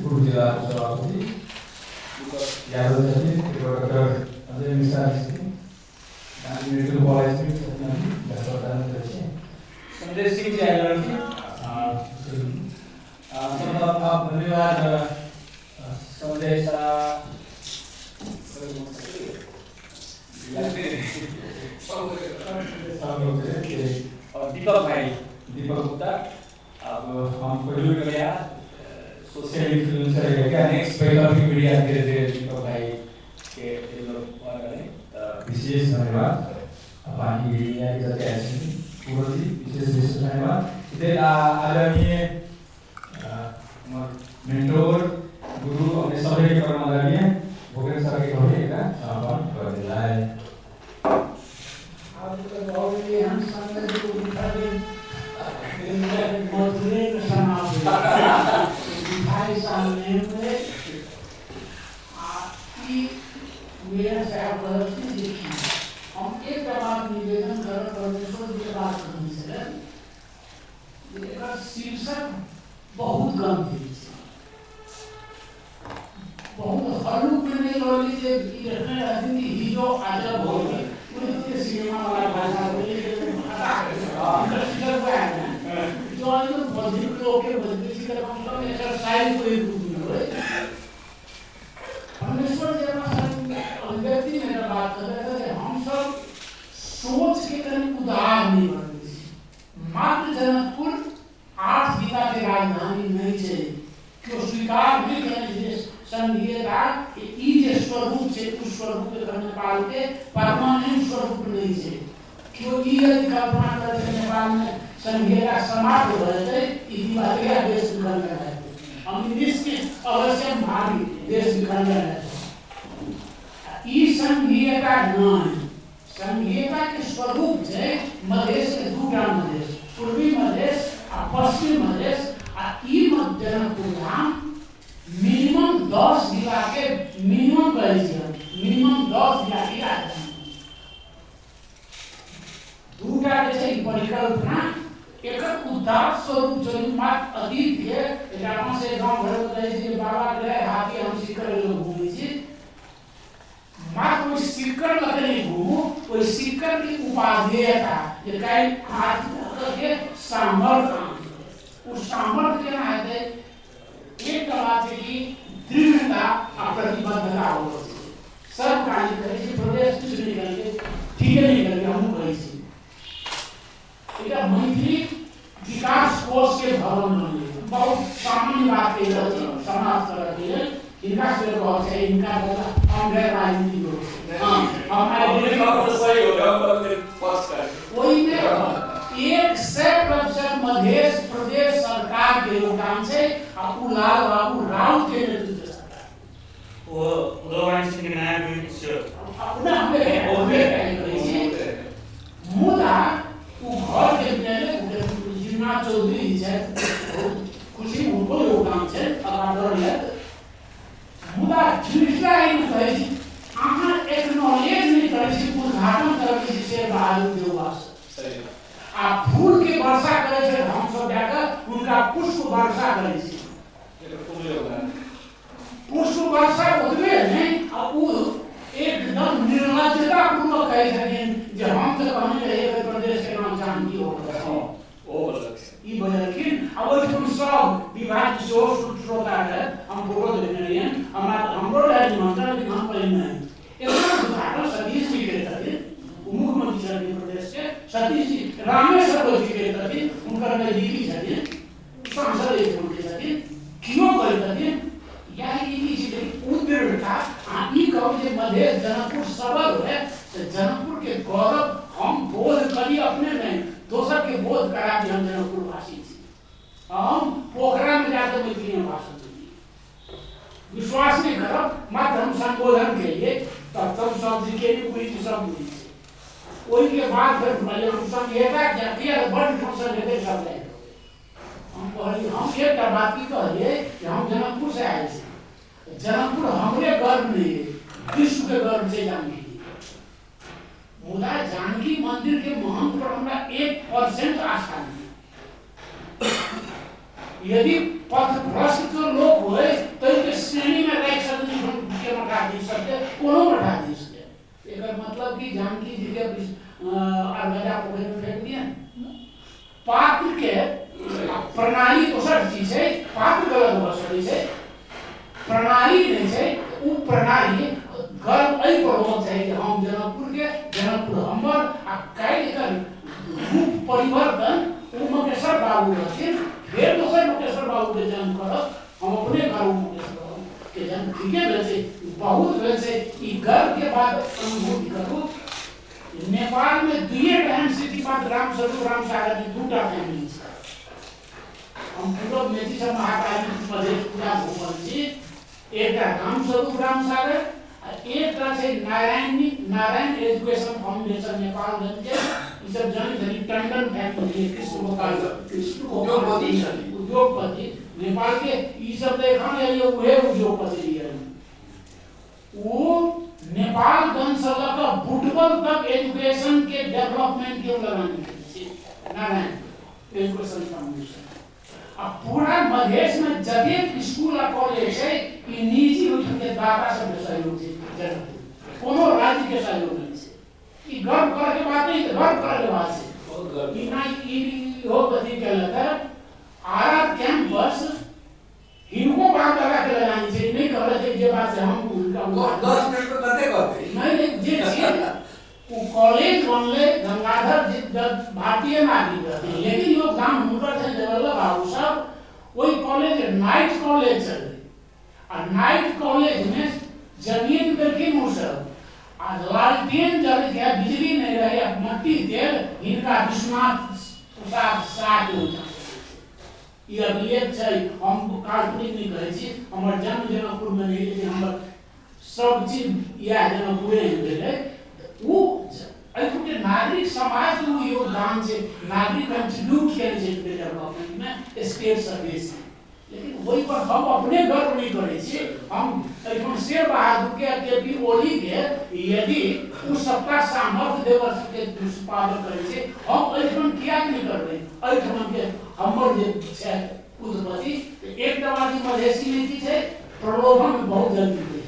पूर्व जिल्ला सभापति Yadav ji, doctor Ajay Mishra ji, medical college में संदेश सिंह जी आए लड़की आप धन्यवाद संदेश और दीपक गुप्ता अब हम प्रज्वल गया सोशल इन्फ्लुएंसर है क्या नेक्स्ट पहला भी मीडिया धीरे धीरे दीपक भाई के डेवलप करें विशेष धन्यवाद बाकी या इधर ऐसे पूरा जी विशेष धन्यवाद इधर आदरणीय मेंटोर गुरु अपने सभी के परमाधार्य भोगन सर के होने का समापन कर दिया है आप तो बहुत ही हम संगत को दिखा दे मधुरे समाप्त दिखाई सामने में आपकी मेरा साहब गलती देखी हम एक बात निवेदन कर परमेश्वर की बात करनी है इसका शीर्षक बहुत गंभीर है बहुत हल्लू करने वाली जो इतने आदमी हीरो आजा बहुत है उनके सिनेमा वाला भाषा बोले जो आदमी बंदी लोग के बंदी की तरफ हम लोग एक्सरसाइज को एक रूप में हो परमेश्वर जब व्यक्ति मेरा बात कर रहे थे हम सब सोच के कहीं उदार नहीं बनते मात्र जनकपुर 8 जिला के राजधानी नहीं है क्यों स्वीकार नहीं करने संघीयता ई जे स्वरूप है उस स्वरूप के नेपाल के परमानेंट स्वरूप नहीं है क्यों ई कल्पना करते नेपाल में संघीयता समाप्त हो जाए ई दिवालिया देश निकल गया है हम निश्चित अवश्य भावी देश निकल गया है ई संघीयता नहीं संघीयता के स्वरूप है मधेश के दूसरा मधेश पूर्वी मधेश और पश्चिम मधेश और ई मध्य प्रोग्राम मिनिमम 10 जिला के मिनिमम मिनिमम 10 जिला की राजधानी दूसरा जैसे परिकल्पना एक उदार स्वरूप जो मात्र अतीत है रामा से गांव भर रहे थे बाबा गए हाथी हम सिक्कर लोग घूमे थे मात्र कोई सिक्कर लगने घूमो कोई सिक्कर की उपादेयता ये कई हाथी के सामर्थ्य उस सामर्थ्य के ना है एक बात है कि दृढ़ता और प्रतिबद्धता हो सब कार्य करे प्रदेश कुछ नहीं करेंगे ठीक है नहीं करेंगे हम करेंगे एक मंत्री विकास कोष के भवन बने बहुत सामान्य बात है समाज करती है इनका से बहुत है इनका हम गैर राजनीतिक लोग हमारे सही हो गया कोई नहीं 100% मध्य प्रदेश सरकार के योगदान से लाल बाबू राव के नेतृत्व सरकार वो उदयवाणी सिंह के नया मिनिस्टर अपना मुदा वो घर के पहले जिना चौधरी है खुशी उनको योगदान है अगर है मुदा जिसका इन कहे आहा एक्नॉलेज नहीं करे उद्घाटन करे से बाहर देवास सही आ फूल के वर्षा करे से हम सब जाकर उनका पुष्प वर्षा करे से पुष्प वर्षा उतरे नहीं अब वो एकदम निर्लज्जता पूर्वक कहे सकें जो हम तो कहने रहे प्रदेश के नाम जानकी हो ओ ई बल्कि अब जो सब विभाग जो श्रोता है हम बोल देने हैं हमरो राज्य मंत्री भी हम पर नहीं एक उदाहरण सतीश जी के थे मुख्यमंत्री सर प्रदेश के सतीश जी रामेश्वर जी के थे उनका नजदीकी थे सांसद एक उनके थे क्यों करे थे यही चीज उद्दृढ़ता आदमी कहो जे मध्य जनकपुर सबल है तो जनकपुर के गौरव हम बोध करी अपने नहीं दोसर के बोध करा भी हम जनकपुर वासी थी हम पोखरा में जाकर मैथिली में भाषण दिए विश्वास नहीं करो मात्र हम संबोधन के लिए तब शब्द के लिए कोई सब नहीं कोई के बाद फिर भले हम संघीयता जाती है बड़ फंक्शन लेते सब ले हम कहली हम एक बात की कहिए कि हम जनकपुर से आए थे जनकपुर हमरे गर्व नहीं है विश्व के गर्व से जानकी मुदा जानकी मंदिर के महंत पर हमरा 1% आस्था नहीं यदि पथ भ्रष्ट लोग हुए प्रणाली नहीं है वो प्रणाली गर्व ऐ पर होना चाहिए कि हम जनकपुर के जनकपुर हमर आ काल्हि कर रूप परिवर्तन वो मुकेश्वर बाबू रहथिन फिर दोसर मुकेश्वर बाबू के जन्म करब हम अपने घर मुकेश्वर बाबू के जन्म ठीके भेल छै बहुत भेल छै ई गर्व के बाद अनुभूति करू नेपाल में दुए बहन सिटी पर राम स्वरूप राम सागर की दूटा फैमिली है हम पूरा मेथी सब महाकाली प्रदेश पूरा घूमल छी एकटा राम स्वरूप राम सागर एकटा छै नारायण एजुकेशन फाउंडेशन नेपाल गंज के ई सब जानी धनी टंडन फैमिली कृष्ण गोपाल उद्योगपति नेपाल के ई सब देखा है ये उहे उद्योगपति है वो नेपाल गंज से लेकर फुटबॉल तक एजुकेशन के डेवलपमेंट के लगाने नारायण एजुकेशन फाउंडेशन अब पूरा मधेश में जगह स्कूल और कॉलेज है कि निजी उठन के दाता से सहयोग है जनकपुर कोनो राज्य के सहयोग नहीं है कि गर्व करे के बात नहीं गर्व करे के बात है बहुत गर्व कि ना ई हो कथि के लेकर आर कैंपस इनको बात लगा के लगानी चाहिए नहीं कर रहे जे बात से हम उनका 10 मिनट में करते करते नहीं जे चीज वो कॉलेज बनले गंगाधर जी भारतीय नागरिक रहते लेकिन योगदान हुनकर थे जवाहरलाल बाबू साहब वही कॉलेज नाइट कॉलेज चल और नाइट कॉलेज में जमीन पे की मुसर आज लालटेन जल गया बिजली नहीं रहे मट्टी तेल इनका विश्वनाथ प्रसाद शाह के होता ये अभिलेख छै हम काल्पनिक नहीं कहै छी हमर जन्म जनकपुर में नहीं लेकिन हमर सब चीज या जनकपुरे भेलै वो के नागरिक समाज के वो योगदान से नागरिक कंट्रीब्यूट करे छै डेवलपमेंट में स्टेट सर्विस लेकिन वही पर हम अपने गर्व नहीं करे छी हम एखन शेर बहादुर के केपी ओली के यदि उ सबका सामर्थ्य देवर के दुष्पादन करे छै हम एखन किया नहीं करबै एखन के हमर जे छै उत्पत्ति एक दवादी मधेसी नीति छै प्रलोभन बहुत जल्दी दे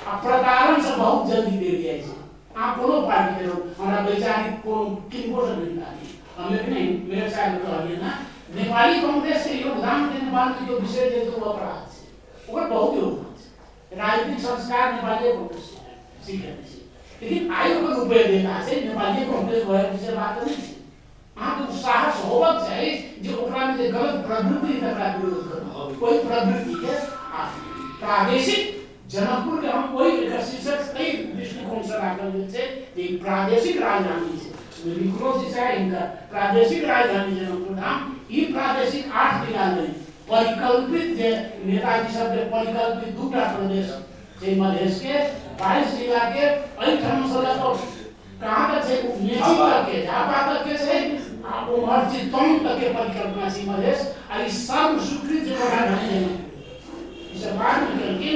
आ प्रतारण से बहुत जल्दी दे दिया छै आप कोनो पार्टी के लोग हमरा वैचारिक को किनको से मिलता नहीं हम लेकिन नहीं मेरे साथ कहलिए ना नेपाली कांग्रेस के योगदान देने वाले जो विषय दे तो अपराध है ओकर बहुत योगदान है राजनीतिक संस्कार नेपाली कांग्रेस सीखे लेकिन आयोग को रुपए देता है नेपाली कांग्रेस वह विषय बात नहीं है आप तो साहस होबक चाहिए जो ओकरा में गलत प्रवृत्ति तकरा विरोध करना कोई प्रवृत्ति के प्रादेशिक जनकपुर के हम कोई एक शीर्षक कई दृष्टिकोण से राखल छै एक प्रादेशिक राजधानी छै विक्रो जी से इनका प्रादेशिक राजधानी जनकपुर धाम ई प्रादेशिक 8 जिला नहीं परिकल्पित जे नेताजी सब के परिकल्पित दूटा प्रदेश छै मधेश के 22 जिला के एई ठाम से लेकर कहां तक छै मेची तक के झापा तक के छै आ उमहर चित्तौन तक के परिकल्पना छै मधेश आ ई सब स्वीकृत जे बना है ई सब बात करके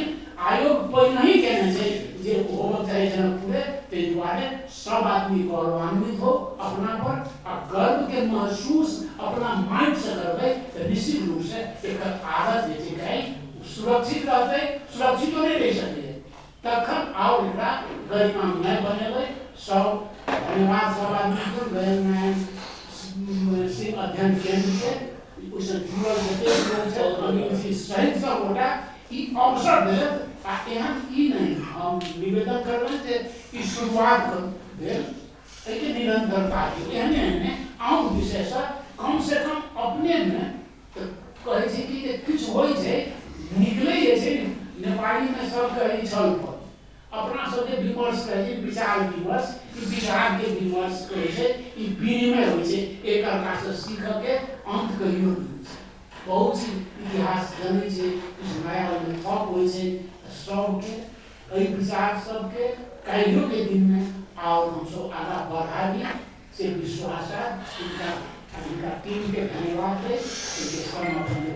आयोग पहले ही कहना चाहिए जे होना चाहिए जनकपुर ते द्वारे सब आदमी गौरवान्वित हो अपना पर और गर्व के महसूस अपना माइंड से करबे तो निश्चित रूप से एक आदत जे छै सुरक्षित रहते सुरक्षित नहीं रह सके तखन आओ एकरा गरिमा नहीं बनेबै सब धन्यवाद सब आदमी को गैर सिंह अध्ययन केंद्र के उसे जुड़ल जते लोग छै अनिल सहित सब गोटा ई अवसर देत आ एहन ई नहीं हम निवेदन कर रहे थे कि शुरुआत भेल एके निरंतरता के एहने एहने आम विषय से कम अपने में कहे छै कि कुछ होय छै निकले छै नेपाली में सब कहे छल पर अपना सब के विमर्श कहे छै विचार विमर्श ई विचार के विमर्श कहे छै ई विनिमय होय छै एक अर्का से सीख के अंत कहियो बहुत सी इतिहास जाने छै कुछ नया में थप होय छै सब के कई विचार सब के कईयों के दिन में और हम सब आगा बढ़ा भी से विश्वास है इनका टीम के धन्यवाद है इनके समर्थन